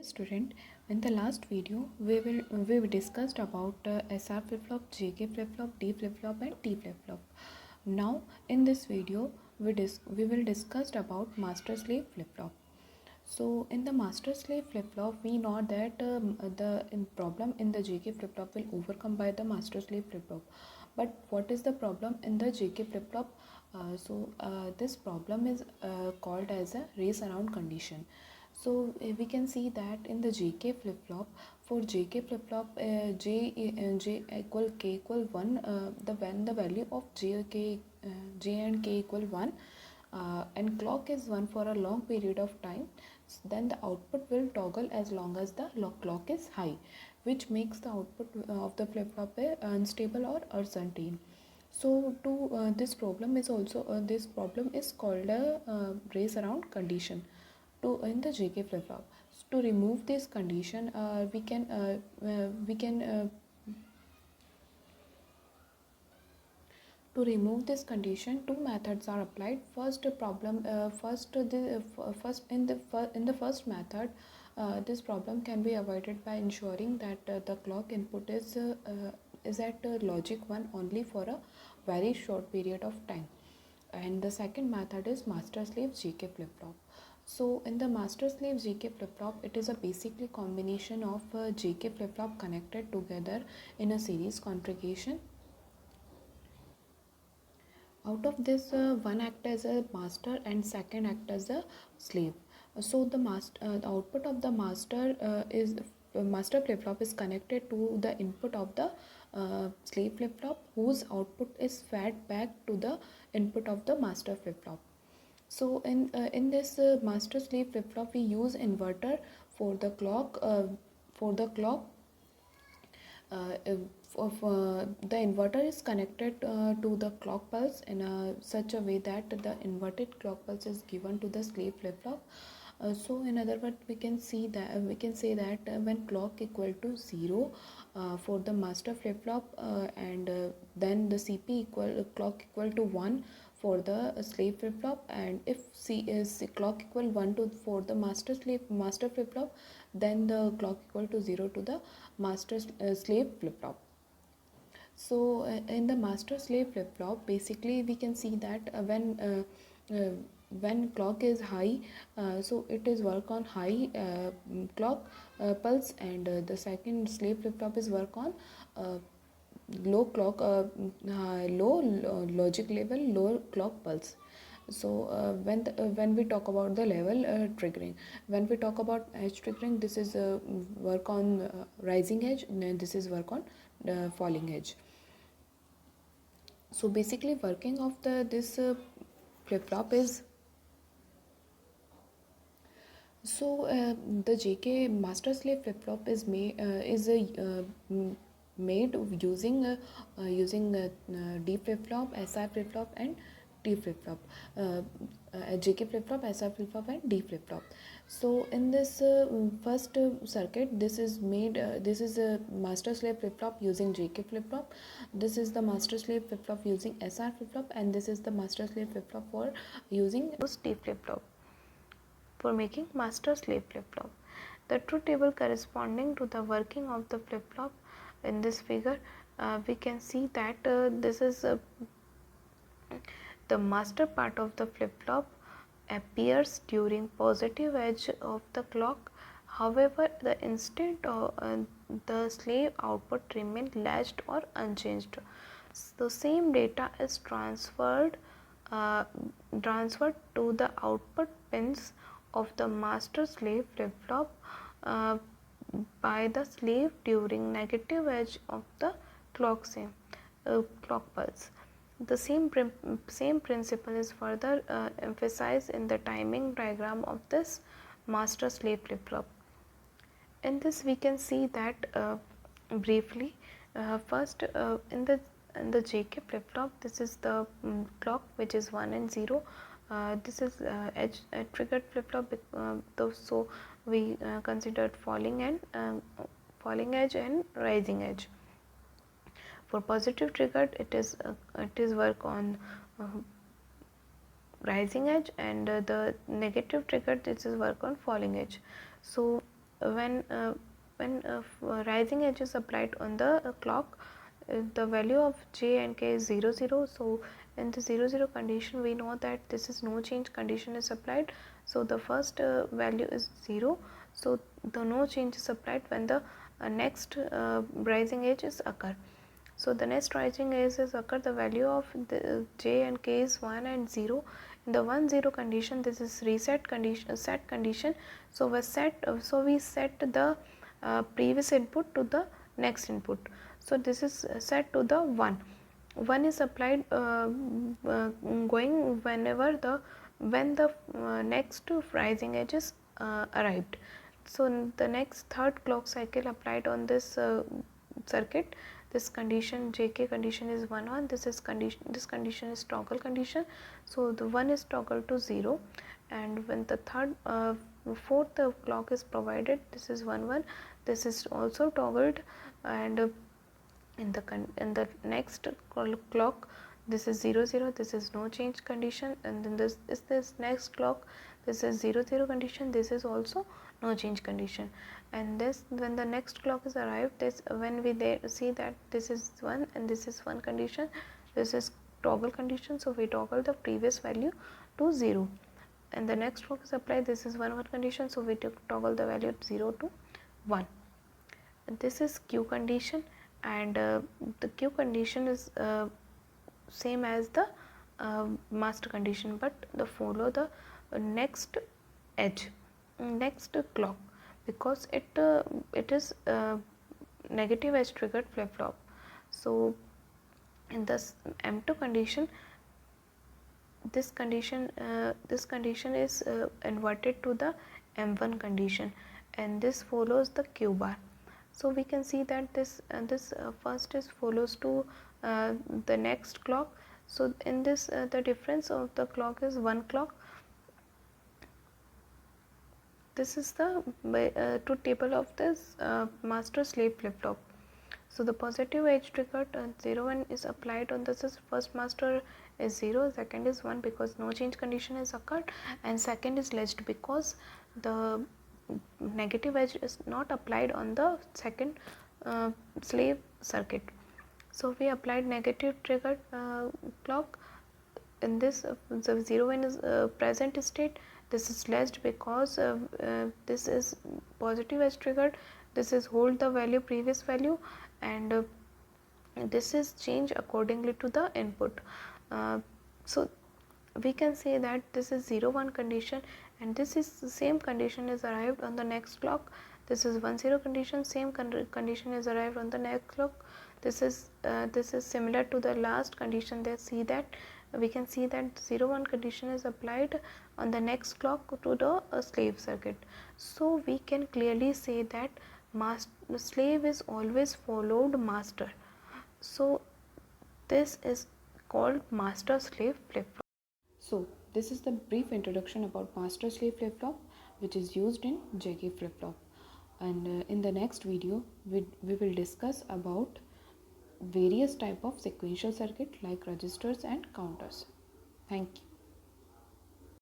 student, in the last video we discussed about SR flip flop, JK flip flop, D flip flop and T flip flop. Now in this video we will discuss about master slave flip flop. So in the master slave flip flop we know that the problem in the JK flip flop will overcome by the master slave flip flop. But what is the problem in the JK flip flop? This problem is called as a race around condition. So we can see that in the JK flip flop, for JK flip flop, J equal K equal 1, when the value of J and K equal 1, and clock is 1 for a long period of time, then the output will toggle as long as the clock is high, which makes the output of the flip flop unstable or uncertain. So this problem is also this problem is called a race around condition to in the JK flip flop. To remove this condition, we can to remove this condition, two methods are applied. In the first method, this problem can be avoided by ensuring that the clock input is at logic 1 only for a very short period of time. And the second method is master slave JK flip flop. So in the master slave JK flip flop, it is a basically combination of JK flip flop connected together in a series configuration. Out of this, one act as a master and second act as a slave. So the output of the master flip flop is connected to the input of the slave flip flop, whose output is fed back to the input of the master flip flop. So in this master slave flip flop, we use inverter for the clock. The inverter is connected to the clock pulse in such a way that the inverted clock pulse is given to the slave flip flop. So in other words, we can say that when clock equal to 0 for the master flip flop, and then the clock equal to 1 for the slave flip flop, and if C is clock equal 1 to for the master flip flop, then the clock equal to 0 to the slave flip flop. So in the master slave flip flop, basically we can see that when clock is high, so it is work on high clock pulse, and the second slave flip flop is work on low logic level, low clock pulse. So when we talk about the level triggering, when we talk about edge triggering, this is work on rising edge, and this is work on falling edge. So basically working of this flip flop is, so the JK master slave flip flop is made using D flip flop, SI flip flop and T flip flop, JK flip flop, SI flip flop and D flip flop. So in this first circuit, this is a master slave flip flop using JK flip flop. This is the master slave flip flop using SR flip flop, and this is the master slave flip flop for using T flip flop for making master slave flip flop. The truth table corresponding to the working of the flip flop in this figure, we can see that this is the master part of the flip flop appears during positive edge of the clock. However, the instant the slave output remain latched or unchanged. The same data is transferred to the output pins of the master slave flip flop by the slave during negative edge of the clock pulse. The same principle is further emphasized in the timing diagram of this master slave flip flop. In this we can see that briefly. First, in the JK flip flop, this is the clock which is 1 and 0. This is edge triggered flip flop, so we considered falling edge and rising edge. For positive triggered, it is work on rising edge, and the negative triggered, this is work on falling edge. So rising edge is applied on the clock, the value of j and k is 0 0. So in the 0 0 condition, we know that this is no change condition is applied. So the first value is 0. So the no change is applied when the next rising edge is occur. So the next rising edge is occur, the value of the j and k is 1 and 0. In the 1 0 condition, this is reset condition, set condition. So we set the previous input to the next input. So this is set to the 1. 1 is applied going when the next rising edge is arrived. So the next third clock cycle applied on this circuit, this condition jk condition is 1 1. This condition is toggle condition. So the 1 is toggled to 0, and when the fourth clock is provided, this is 1 1. This is also toggled, and in the next clock, this is 0 0. This is no change condition, and then this next clock, this is 0 0 condition. This is also no change condition. And this, when the next clock is arrived, this when we see that this is 1 and this is 1 condition, this is toggle condition. So we toggle the previous value to 0, and the next clock is applied, this is 1 1 condition. So we toggle the value 0 to 1. And this is Q condition, and the Q condition is same as the master condition, but the follow the next edge, next clock, because it is negative edge triggered flip flop. So in this M2 condition, this condition is inverted to the M1 condition, and this follows the Q bar. So we can see that this first is follows to the next clock. So in this the difference of the clock is 1 clock. This is the truth table of this master slave flip flop. So the positive edge triggered 0 1 is applied on this is first master is 0, second is 1 because no change condition is occurred, and second is latched because the negative edge is not applied on the second slave circuit. So we applied negative triggered clock. In this the 0 1 is present state. This is latched because this is positive edge triggered. This is hold the value previous value, and this is change accordingly to the input. So we can say that this is 0 1 condition, and this is the same condition is arrived on the next clock. This is 1 0 condition, same condition is arrived on the next clock. This is similar to the last condition. They see that we can see that 0 1 condition is applied on the next clock to the slave circuit. So we can clearly say that slave is always followed master. So this is called master slave flip flop. So this is the brief introduction about master slave flip flop, which is used in JK flip flop. And in the next video, we will discuss about various type of sequential circuit like registers and counters. Thank you.